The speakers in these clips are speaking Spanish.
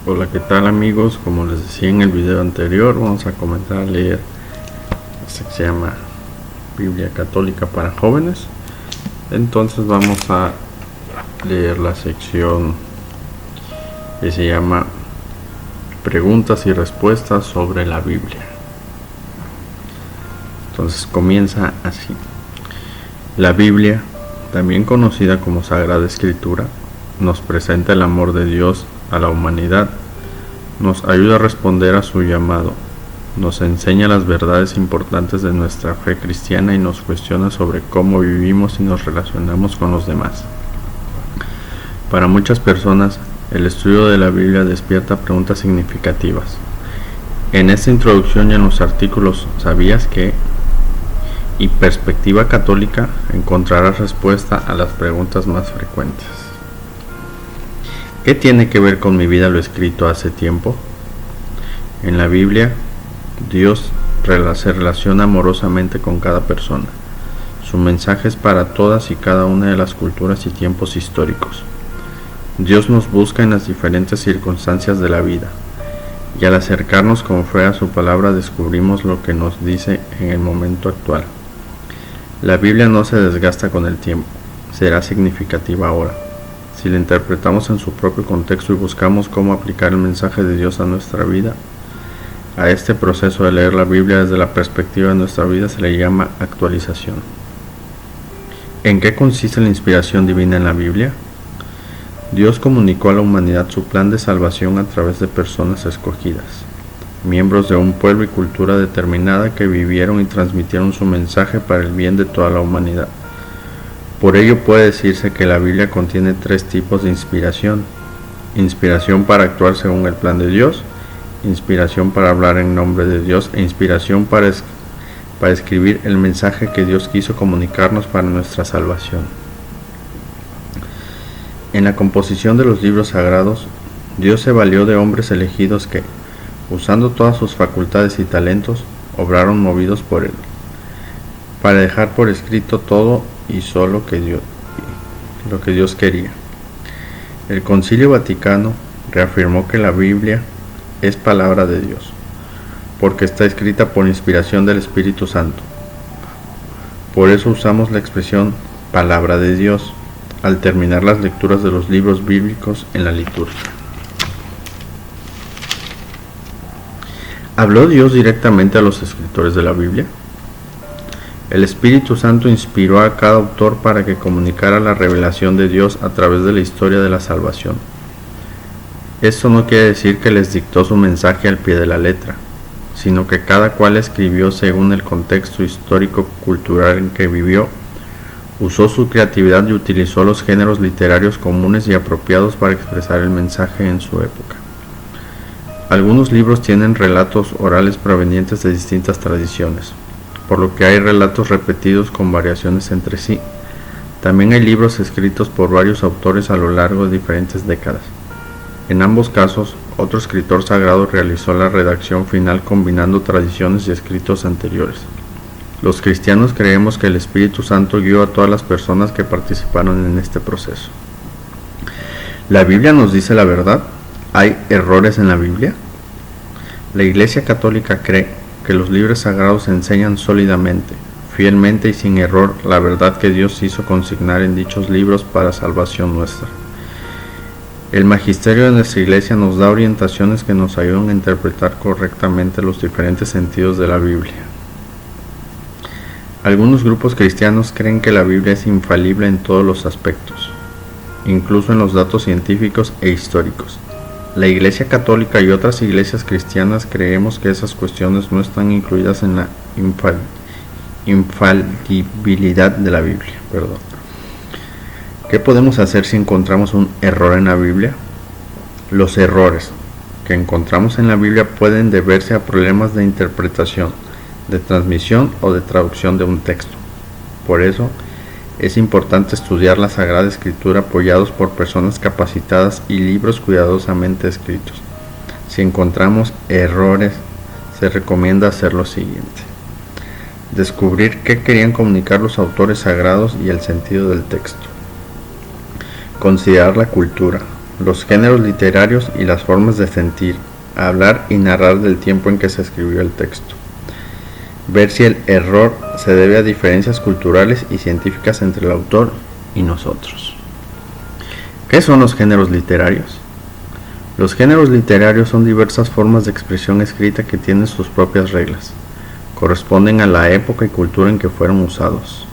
Hola, ¿qué tal amigos? Como les decía en el video anterior, vamos a comenzar a leer esta que se llama Biblia Católica para Jóvenes. Entonces vamos a leer la sección que se llama Preguntas y respuestas sobre la Biblia. Entonces comienza así. La Biblia, también conocida como Sagrada Escritura, nos presenta el amor de Dios a la humanidad, nos ayuda a responder a su llamado, nos enseña las verdades importantes de nuestra fe cristiana y nos cuestiona sobre cómo vivimos y nos relacionamos con los demás. Para muchas personas, el estudio de la Biblia despierta preguntas significativas. En esta introducción y en los artículos ¿Sabías que? Y Perspectiva Católica encontrarás respuesta a las preguntas más frecuentes. ¿Qué tiene que ver con mi vida lo escrito hace tiempo? En la Biblia, Dios se relaciona amorosamente con cada persona. Su mensaje es para todas y cada una de las culturas y tiempos históricos. Dios nos busca en las diferentes circunstancias de la vida, y al acercarnos con fe a su palabra descubrimos lo que nos dice en el momento actual. La Biblia no se desgasta con el tiempo, será significativa ahora. Si la interpretamos en su propio contexto y buscamos cómo aplicar el mensaje de Dios a nuestra vida, a este proceso de leer la Biblia desde la perspectiva de nuestra vida se le llama actualización. ¿En qué consiste la inspiración divina en la Biblia? Dios comunicó a la humanidad su plan de salvación a través de personas escogidas, miembros de un pueblo y cultura determinada que vivieron y transmitieron su mensaje para el bien de toda la humanidad. Por ello puede decirse que la Biblia contiene tres tipos de inspiración: inspiración para actuar según el plan de Dios, inspiración para hablar en nombre de Dios e inspiración para escribir el mensaje que Dios quiso comunicarnos para nuestra salvación. En la composición de los libros sagrados, Dios se valió de hombres elegidos que, usando todas sus facultades y talentos, obraron movidos por Él, para dejar por escrito todo y solo lo que Dios quería. El Concilio Vaticano reafirmó que la Biblia es palabra de Dios, porque está escrita por inspiración del Espíritu Santo. Por eso usamos la expresión palabra de Dios al terminar las lecturas de los libros bíblicos en la liturgia. ¿Habló Dios directamente a los escritores de la Biblia? El Espíritu Santo inspiró a cada autor para que comunicara la revelación de Dios a través de la historia de la salvación. Esto no quiere decir que les dictó su mensaje al pie de la letra, sino que cada cual escribió según el contexto histórico-cultural en que vivió, usó su creatividad y utilizó los géneros literarios comunes y apropiados para expresar el mensaje en su época. Algunos libros tienen relatos orales provenientes de distintas tradiciones, por lo que hay relatos repetidos con variaciones entre sí. También hay libros escritos por varios autores a lo largo de diferentes décadas. En ambos casos, otro escritor sagrado realizó la redacción final combinando tradiciones y escritos anteriores. Los cristianos creemos que el Espíritu Santo guió a todas las personas que participaron en este proceso. ¿La Biblia nos dice la verdad? ¿Hay errores en la Biblia? La Iglesia Católica cree que los libros sagrados enseñan sólidamente, fielmente y sin error la verdad que Dios hizo consignar en dichos libros para salvación nuestra. El magisterio de nuestra Iglesia nos da orientaciones que nos ayudan a interpretar correctamente los diferentes sentidos de la Biblia. Algunos grupos cristianos creen que la Biblia es infalible en todos los aspectos, incluso en los datos científicos e históricos. La Iglesia Católica y otras iglesias cristianas creemos que esas cuestiones no están incluidas en la infalibilidad de la Biblia. ¿Qué podemos hacer si encontramos un error en la Biblia? Los errores que encontramos en la Biblia pueden deberse a problemas de interpretación, de transmisión o de traducción de un texto. Por eso, es importante estudiar la Sagrada Escritura apoyados por personas capacitadas y libros cuidadosamente escritos. Si encontramos errores, se recomienda hacer lo siguiente: descubrir qué querían comunicar los autores sagrados y el sentido del texto. Considerar la cultura, los géneros literarios y las formas de sentir, hablar y narrar del tiempo en que se escribió el texto. Ver si el error se debe a diferencias culturales y científicas entre el autor y nosotros. ¿Qué son los géneros literarios? Los géneros literarios son diversas formas de expresión escrita que tienen sus propias reglas. Corresponden a la época y cultura en que fueron usados.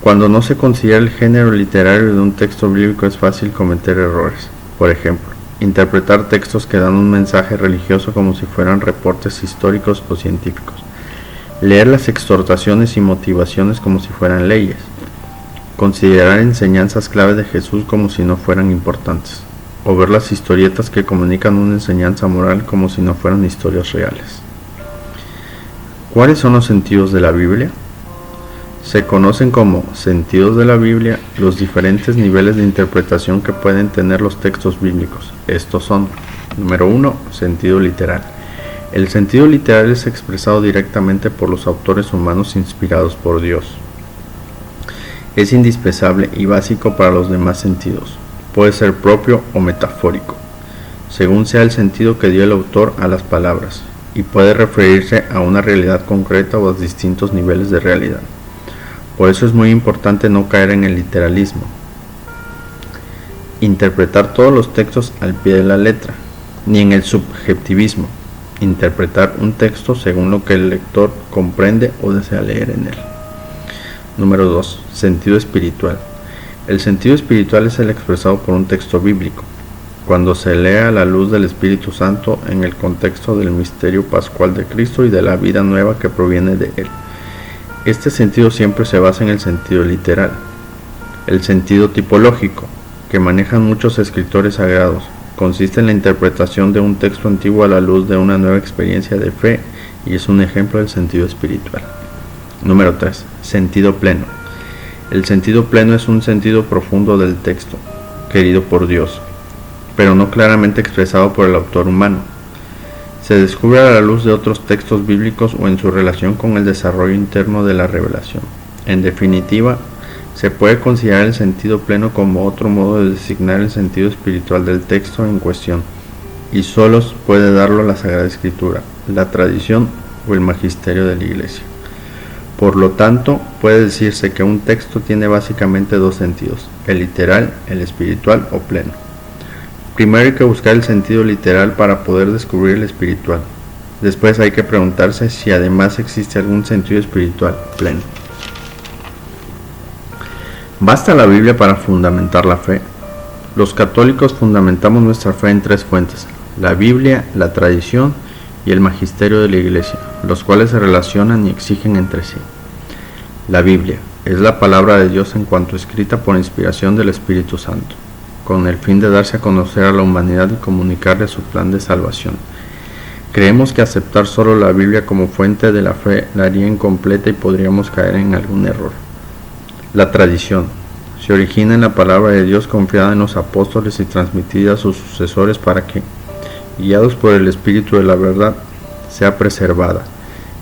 Cuando no se considera el género literario de un texto bíblico es fácil cometer errores. Por ejemplo, interpretar textos que dan un mensaje religioso como si fueran reportes históricos o científicos. Leer las exhortaciones y motivaciones como si fueran leyes. Considerar enseñanzas clave de Jesús como si no fueran importantes. O ver las historietas que comunican una enseñanza moral como si no fueran historias reales. ¿Cuáles son los sentidos de la Biblia? Se conocen como sentidos de la Biblia los diferentes niveles de interpretación que pueden tener los textos bíblicos. Estos son: número 1, sentido literal. El sentido literal es expresado directamente por los autores humanos inspirados por Dios. Es indispensable y básico para los demás sentidos. Puede ser propio o metafórico, según sea el sentido que dio el autor a las palabras, y puede referirse a una realidad concreta o a distintos niveles de realidad. Por eso es muy importante no caer en el literalismo. Interpretar todos los textos al pie de la letra, ni en el subjetivismo. Interpretar un texto según lo que el lector comprende o desea leer en él. Número 2. Sentido espiritual. El sentido espiritual es el expresado por un texto bíblico, cuando se lee a la luz del Espíritu Santo en el contexto del misterio pascual de Cristo y de la vida nueva que proviene de él. Este sentido siempre se basa en el sentido literal. El sentido tipológico, que manejan muchos escritores sagrados, consiste en la interpretación de un texto antiguo a la luz de una nueva experiencia de fe y es un ejemplo del sentido espiritual. Número 3. Sentido pleno. El sentido pleno es un sentido profundo del texto, querido por Dios, pero no claramente expresado por el autor humano. Se descubre a la luz de otros textos bíblicos o en su relación con el desarrollo interno de la revelación. En definitiva, se puede considerar el sentido pleno como otro modo de designar el sentido espiritual del texto en cuestión, y solo puede darlo la Sagrada Escritura, la tradición o el magisterio de la Iglesia. Por lo tanto, puede decirse que un texto tiene básicamente dos sentidos, el literal, el espiritual o pleno. Primero hay que buscar el sentido literal para poder descubrir el espiritual. Después hay que preguntarse si además existe algún sentido espiritual pleno. ¿Basta la Biblia para fundamentar la fe? Los católicos fundamentamos nuestra fe en tres fuentes: la Biblia, la tradición y el magisterio de la Iglesia, los cuales se relacionan y exigen entre sí. La Biblia es la palabra de Dios en cuanto escrita por inspiración del Espíritu Santo, con el fin de darse a conocer a la humanidad y comunicarle su plan de salvación. Creemos que aceptar solo la Biblia como fuente de la fe la haría incompleta y podríamos caer en algún error. La tradición se origina en la palabra de Dios confiada en los apóstoles y transmitida a sus sucesores para que, guiados por el Espíritu de la verdad, sea preservada,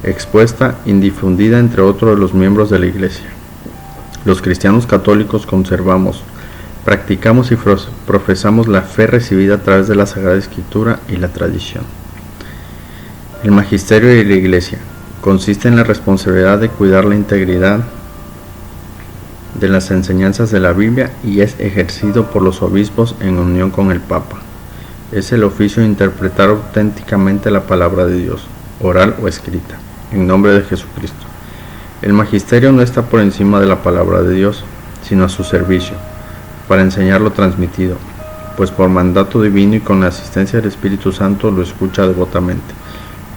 expuesta y difundida entre otros de los miembros de la Iglesia. Los cristianos católicos conservamos, practicamos y profesamos la fe recibida a través de la Sagrada Escritura y la tradición. El magisterio de la Iglesia consiste en la responsabilidad de cuidar la integridad de las enseñanzas de la Biblia y es ejercido por los obispos en unión con el Papa. Es el oficio de interpretar auténticamente la palabra de Dios, oral o escrita, en nombre de Jesucristo. El magisterio no está por encima de la palabra de Dios, sino a su servicio, para enseñar lo transmitido, pues por mandato divino y con la asistencia del Espíritu Santo lo escucha devotamente,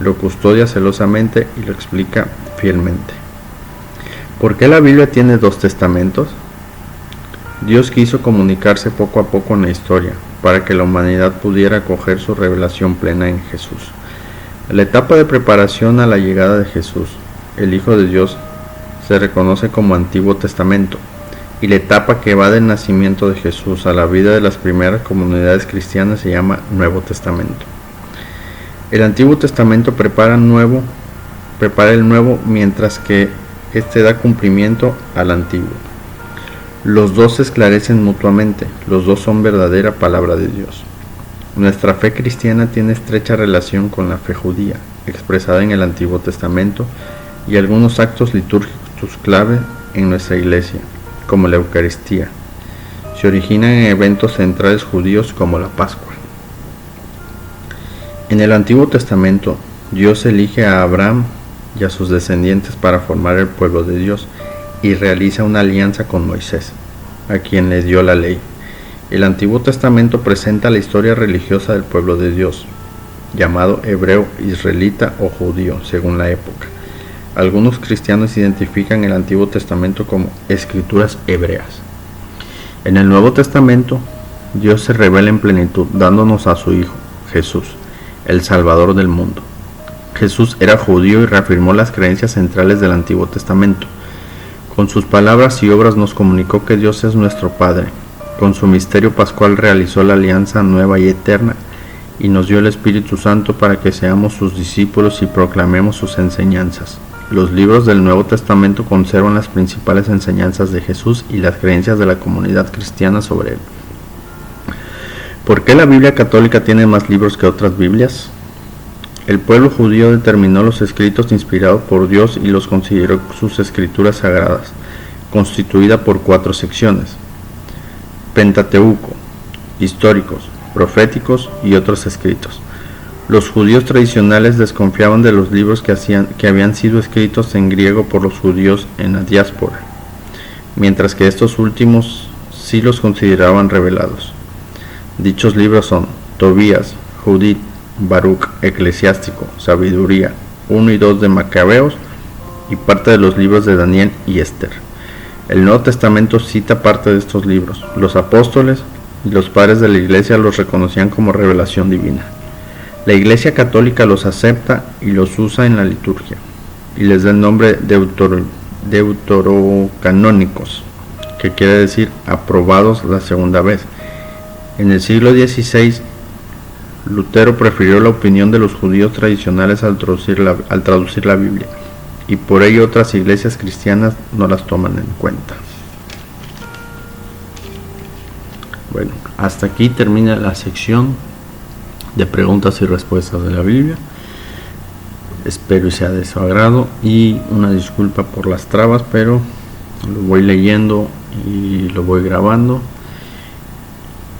lo custodia celosamente y lo explica fielmente. ¿Por qué la Biblia tiene dos testamentos? Dios quiso comunicarse poco a poco en la historia, para que la humanidad pudiera acoger su revelación plena en Jesús. La etapa de preparación a la llegada de Jesús, el Hijo de Dios, se reconoce como Antiguo Testamento, y la etapa que va del nacimiento de Jesús a la vida de las primeras comunidades cristianas se llama Nuevo Testamento. El Antiguo Testamento prepara el nuevo mientras que este da cumplimiento al antiguo. Los dos se esclarecen mutuamente, los dos son verdadera palabra de Dios. Nuestra fe cristiana tiene estrecha relación con la fe judía, expresada en el Antiguo Testamento, y algunos actos litúrgicos clave en nuestra iglesia, como la Eucaristía, se originan en eventos centrales judíos como la Pascua. En el Antiguo Testamento, Dios elige a Abraham y a sus descendientes para formar el pueblo de Dios y realiza una alianza con Moisés, a quien le dio la ley. El Antiguo Testamento presenta la historia religiosa del pueblo de Dios, llamado hebreo, israelita o judío, según la época. Algunos cristianos identifican el Antiguo Testamento como escrituras hebreas. En el Nuevo Testamento, Dios se revela en plenitud, dándonos a su Hijo, Jesús, el Salvador del mundo. Jesús era judío y reafirmó las creencias centrales del Antiguo Testamento. Con sus palabras y obras nos comunicó que Dios es nuestro Padre. Con su misterio pascual realizó la alianza nueva y eterna y nos dio el Espíritu Santo para que seamos sus discípulos y proclamemos sus enseñanzas. Los libros del Nuevo Testamento conservan las principales enseñanzas de Jesús y las creencias de la comunidad cristiana sobre él. ¿Por qué la Biblia católica tiene más libros que otras Biblias? El pueblo judío determinó los escritos inspirados por Dios y los consideró sus escrituras sagradas, constituida por 4 secciones: Pentateuco, históricos, proféticos y otros escritos. Los judíos tradicionales desconfiaban de los libros que habían sido escritos en griego por los judíos en la diáspora, mientras que estos últimos sí los consideraban revelados. Dichos libros son Tobías, Judith, Baruch, Eclesiástico, Sabiduría, 1 y 2 de Macabeos y parte de los libros de Daniel y Esther. El Nuevo Testamento cita parte de estos libros. Los apóstoles y los padres de la Iglesia los reconocían como revelación divina. La Iglesia católica los acepta y los usa en la liturgia y les da el nombre deuterocanónicos, que quiere decir aprobados la segunda vez. En el siglo XVI, Lutero prefirió la opinión de los judíos tradicionales al traducir la Biblia, y por ello otras iglesias cristianas no las toman en cuenta. Bueno, hasta aquí termina la sección de preguntas y respuestas de la Biblia. Espero y sea de su agrado, y una disculpa por las trabas, pero lo voy leyendo y lo voy grabando,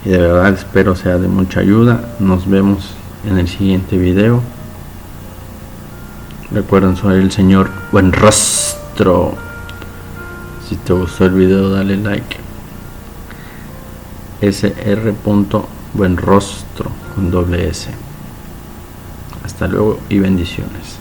y de verdad espero sea de mucha ayuda. Nos vemos en el siguiente video. Recuerden, soy el señor Buenrostro. Si te gustó el video, dale like. Sr.Buenrostro con doble S. Hasta luego y bendiciones.